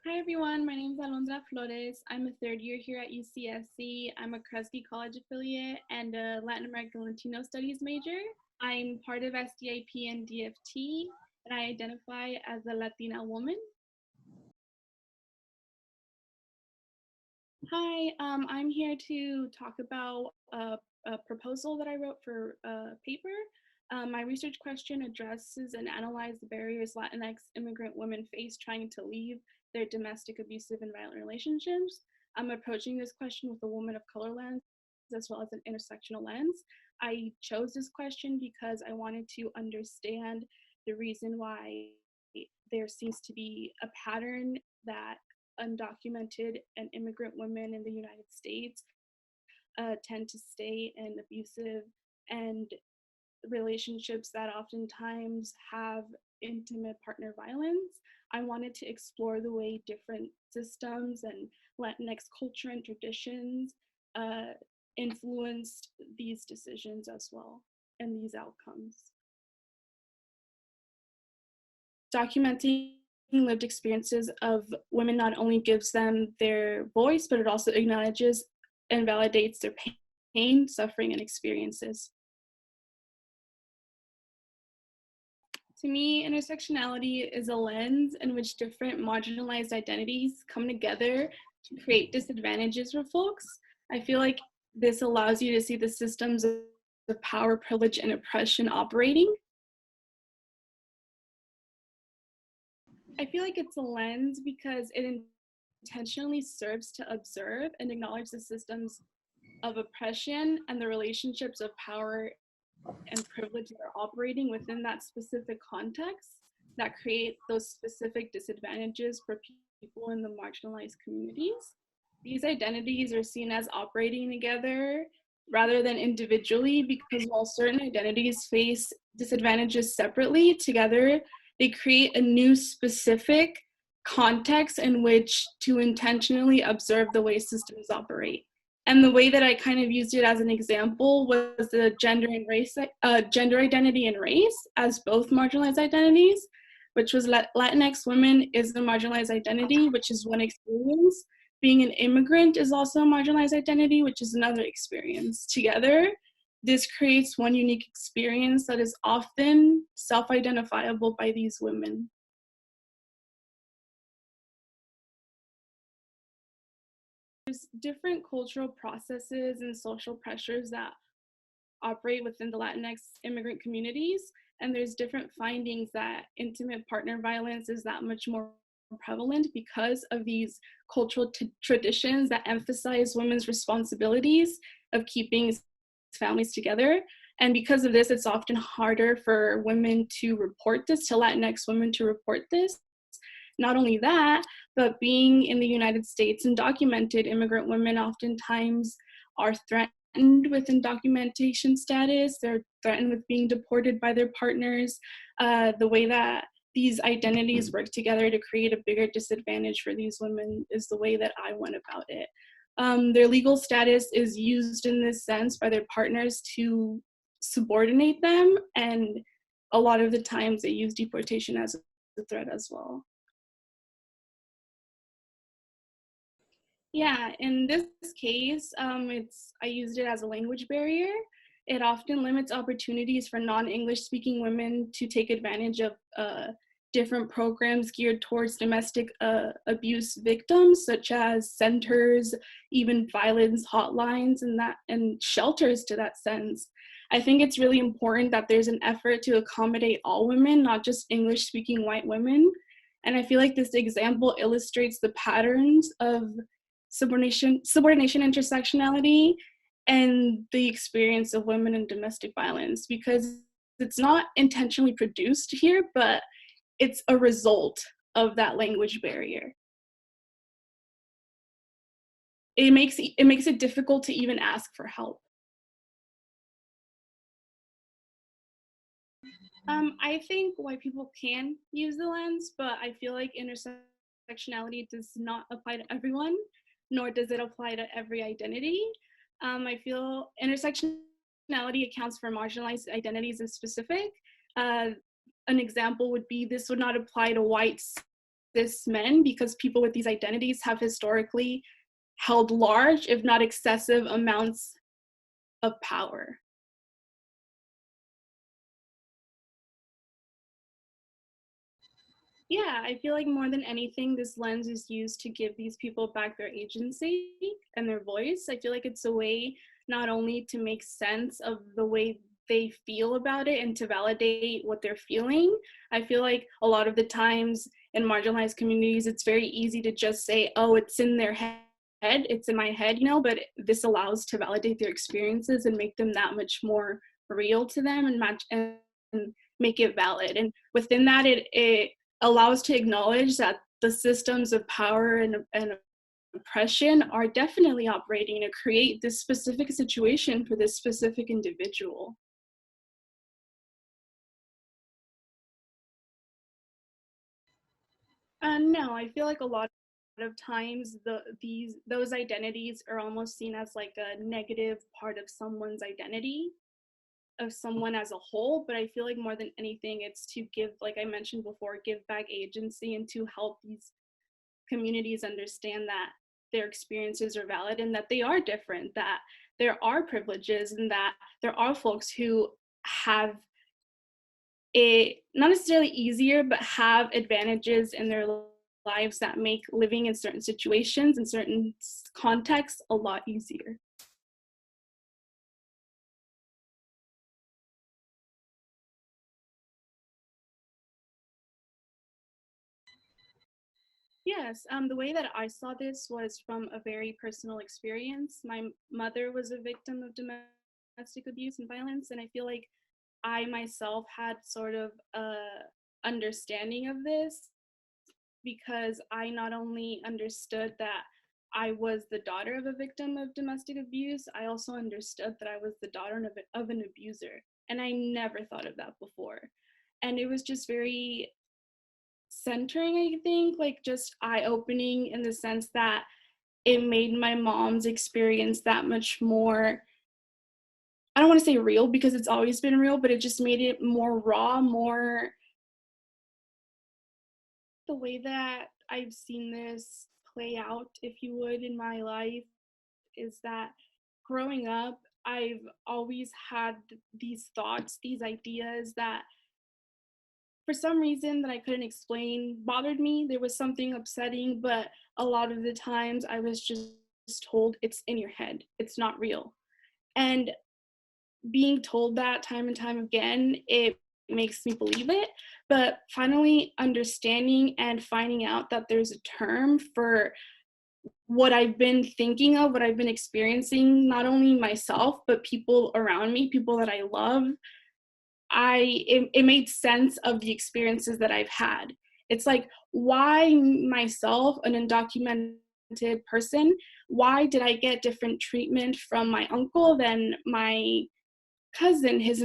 Hi everyone, my name is Alondra. I'm a third year here at UCSC. I'm a Kresge College affiliate and a Latin American Latino Studies major. I'm part of SDIP and DFT, and I identify as a Latina woman. Hi, I'm here to talk about a proposal that I wrote for a paper. My research question addresses and analyzes the barriers Latinx immigrant women face trying to leave their domestic abusive and violent relationships. I'm approaching this question with a woman of color lens as well as an intersectional lens. I chose this question because I wanted to understand the reason why there seems to be a pattern that undocumented and immigrant women in the United States tend to stay in abusive and relationships that oftentimes have intimate partner violence. I wanted to explore the way different systems and Latinx culture and traditions influenced these decisions as well and these outcomes. Documenting lived experiences of women not only gives them their voice, but it also acknowledges and validates their pain, suffering, and experiences. To me, intersectionality is a lens in which different marginalized identities come together to create disadvantages for folks. I feel like this allows you to see the systems of power, privilege, and oppression operating. I feel like it's a lens because it intentionally serves to observe and acknowledge the systems of oppression and the relationships of power and privilege that are operating within that specific context that create those specific disadvantages for people in the marginalized communities. These identities are seen as operating together rather than individually, because while certain identities face disadvantages separately, together they create a new specific context in which to intentionally observe the way systems operate. And the way that I kind of used it as an example was the gender identity and race as both marginalized identities, which was Latinx women is a marginalized identity, which is one experience. Being an immigrant is also a marginalized identity, which is another experience. Together, this creates one unique experience that is often self-identifiable by these women. There's different cultural processes and social pressures that operate within the Latinx immigrant communities, and there's different findings that intimate partner violence is that much more prevalent because of these cultural traditions that emphasize women's responsibilities of keeping families together. And because of this, it's often harder for women to report this, to Latinx women to report this. Not only that, but being in the United States, undocumented immigrant women oftentimes are threatened with undocumentation status. They're threatened with being deported by their partners. The way that these identities work together to create a bigger disadvantage for these women is the way that I went about it. Their legal status is used in this sense by their partners to subordinate them, and a lot of the times they use deportation as a threat as well. Yeah, in this case, I used it as a language barrier. It often limits opportunities for non-English speaking women to take advantage of different programs geared towards domestic abuse victims, such as centers, even violence hotlines, and shelters to that sense. I think it's really important that there's an effort to accommodate all women, not just English-speaking white women. And I feel like this example illustrates the patterns of subordination, intersectionality, and the experience of women in domestic violence, because it's not intentionally produced here, but it's a result of that language barrier. It makes it difficult to even ask for help. I think white people can use the lens, but I feel like intersectionality does not apply to everyone, nor does it apply to every identity. I feel intersectionality accounts for marginalized identities in specific. An example would be this would not apply to white cis men, because people with these identities have historically held large, if not excessive, amounts of power. Yeah, I feel like more than anything, this lens is used to give these people back their agency and their voice. I feel like it's a way not only to make sense of the way they feel about it and to validate what they're feeling. I feel like a lot of the times in marginalized communities, it's very easy to just say, oh, it's in their head, it's in my head, but this allows to validate their experiences and make them that much more real to them and match and make it valid. And within that, it allows to acknowledge that the systems of power and oppression are definitely operating to create this specific situation for this specific individual. No, I feel like a lot of times those identities are almost seen as like a negative part of someone's identity, of someone as a whole. But I feel like more than anything, it's to give, like I mentioned before, give back agency and to help these communities understand that their experiences are valid and that they are different, that there are privileges and that there are folks who have it not necessarily easier, but have advantages in their lives that make living in certain situations and certain contexts a lot easier. Yes, the way that I saw this was from a very personal experience. My mother was a victim of domestic abuse and violence, and I feel like I myself had sort of a understanding of this because I not only understood that I was the daughter of a victim of domestic abuse, I also understood that I was the daughter of an abuser. And I never thought of that before. And it was just very centering, I think, like just eye opening in the sense that it made my mom's experience that much more, I don't want to say real because it's always been real, but it just made it more raw, more the way that I've seen this play out, if you would, in my life is that growing up, I've always had these thoughts, these ideas that for some reason that I couldn't explain bothered me. There was something upsetting, but a lot of the times I was just told it's in your head, it's not real. And being told that time and time again, it makes me believe it. But finally understanding and finding out that there's a term for what I've been thinking of, what I've been experiencing, not only myself, but people around me, people that I love, it made sense of the experiences that I've had. It's like, why myself, an undocumented person, why did I get different treatment from my uncle than my cousin, his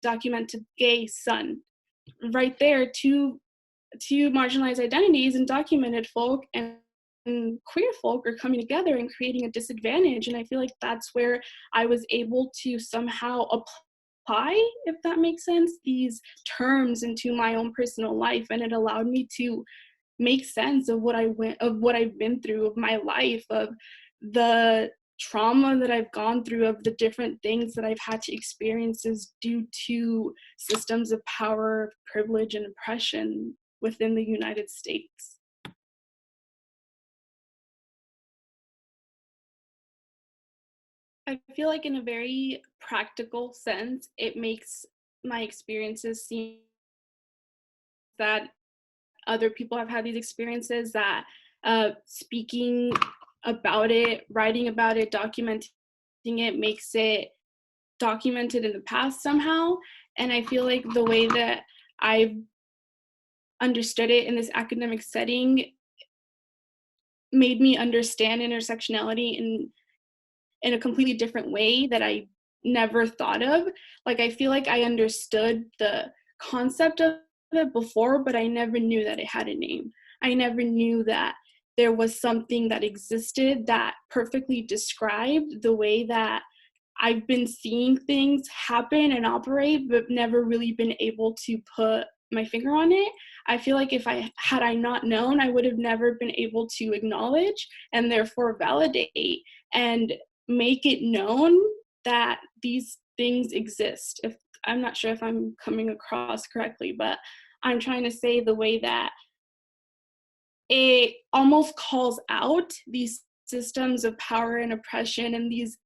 undocumented gay son? Right there, two marginalized identities and documented folk and queer folk are coming together and creating a disadvantage. And I feel like that's where I was able to somehow apply, if that makes sense, these terms into my own personal life. And it allowed me to make sense of what I've been through, of my life, of the trauma that I've gone through, of the different things that I've had to experience due to systems of power, privilege, and oppression within the United States. I feel like in a very practical sense, it makes my experiences seem that other people have had these experiences, that speaking about it, writing about it, documenting it makes it documented in the past somehow. And I feel like the way that I've understood it in this academic setting made me understand intersectionality in a completely different way that I never thought of. Like, I feel like I understood the concept of it before, but I never knew that it had a name. I never knew that there was something that existed that perfectly described the way that I've been seeing things happen and operate, but never really been able to put my finger on it. I feel like if I not known, I would have never been able to acknowledge and therefore validate and make it known that these things exist. If I'm not sure if I'm coming across correctly, but I'm trying to say the way that it almost calls out these systems of power and oppression and these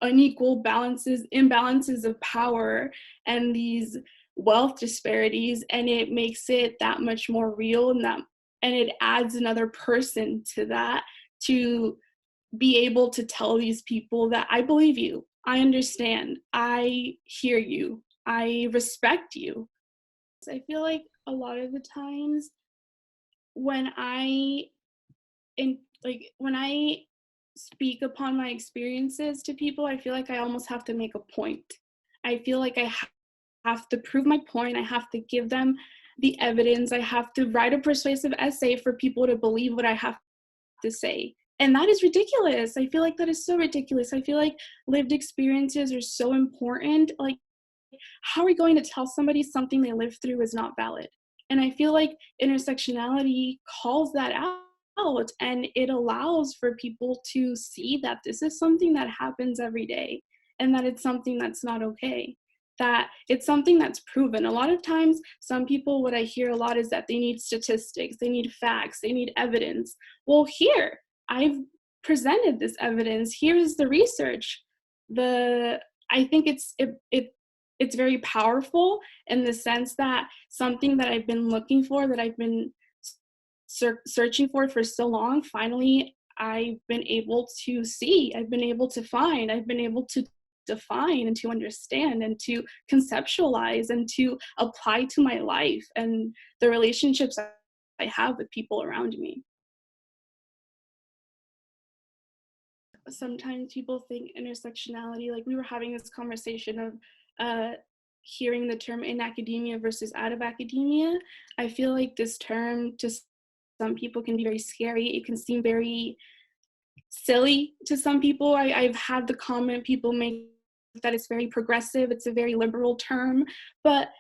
unequal imbalances of power and these wealth disparities, and it makes it that much more real, and it adds another person to that, to be able to tell these people that I believe you, I understand, I hear you, I respect you. I feel like a lot of the times when when I speak upon my experiences to people, I feel like I almost have to make a point. I feel like I have to prove my point. I have to give them the evidence. I have to write a persuasive essay for people to believe what I have to say. And that is ridiculous. I feel like that is so ridiculous. I feel like lived experiences are so important. Like, how are we going to tell somebody something they lived through is not valid? And I feel like intersectionality calls that out, and it allows for people to see that this is something that happens every day and that it's something that's not okay, that it's something that's proven. A lot of times, some people, what I hear a lot is that they need statistics, they need facts, they need evidence. Well, here, I've presented this evidence. Here's the research. I think it's very powerful in the sense that something that I've been looking for, that I've been searching for so long, finally I've been able to see, I've been able to find, I've been able to define and to understand and to conceptualize and to apply to my life and the relationships I have with people around me. Sometimes people think intersectionality, like we were having this conversation of hearing the term in academia versus out of academia. I feel like this term to some people can be very scary. It can seem very silly to some people. I've had the comment people make that it's very progressive, it's a very liberal term, but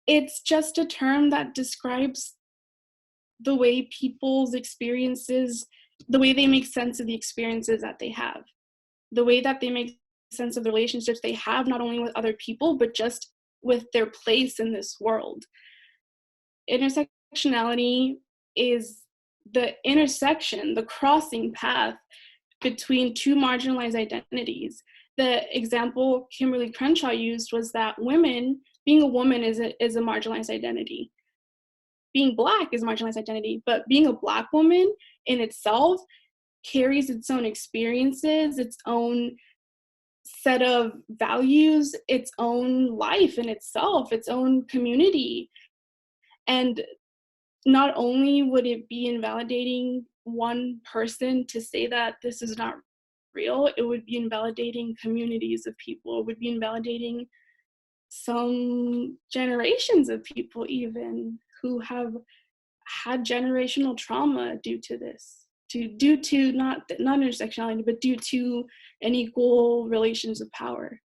it's just a term that describes the way people's experiences, the way they make sense of the experiences that they have, the way that they make sense of the relationships they have, not only with other people, but just with their place in this world. Intersectionality is the intersection, the crossing path between two marginalized identities. The example Kimberly Crenshaw used was that being a woman is a marginalized identity. Being Black is a marginalized identity, but being a Black woman in itself carries its own experiences, its own set of values, its own life in itself, its own community. And not only would it be invalidating one person to say that this is not real, it would be invalidating communities of people. It would be invalidating some generations of people even who have had generational trauma due to this, due to not intersectionality, but due to unequal relations of power.